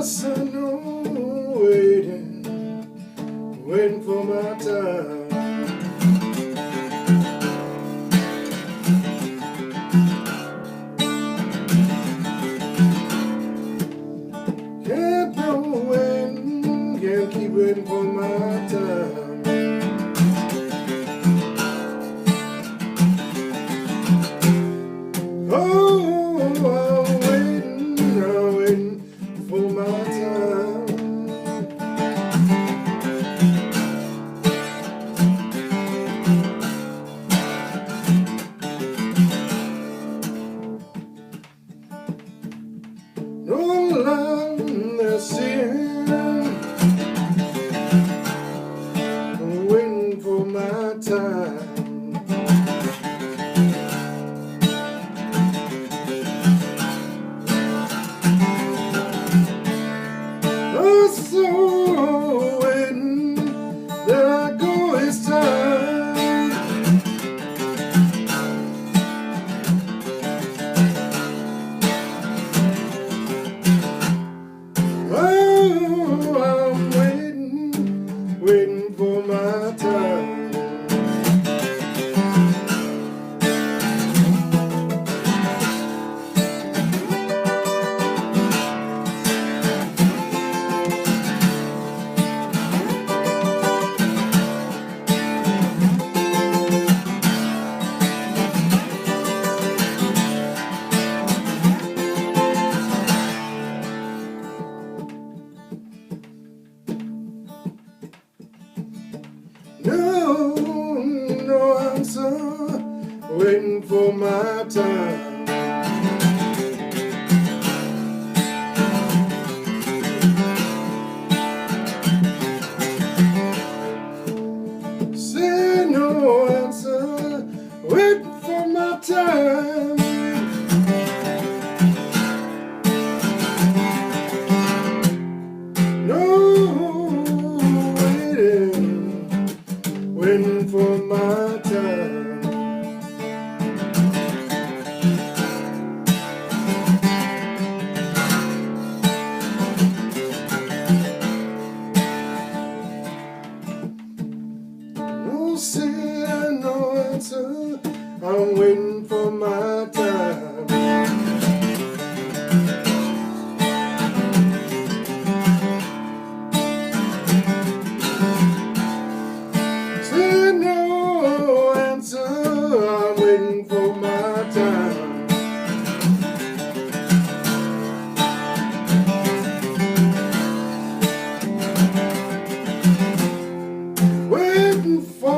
sun waiting, waiting for my time. Can't go waiting, can't keep waiting for my time. Oh, I'm waiting for my time. No line they're seeing, I'm waiting for my time. Oh, so waiting, there I go, it's time. Oh, I'm waiting for my time. No answer, waiting for my time. Say no answer, waiting for my time. Waiting for my time. No say, no answer, I'm waiting for my time. Say no answer, I'm waiting for my time. Waiting for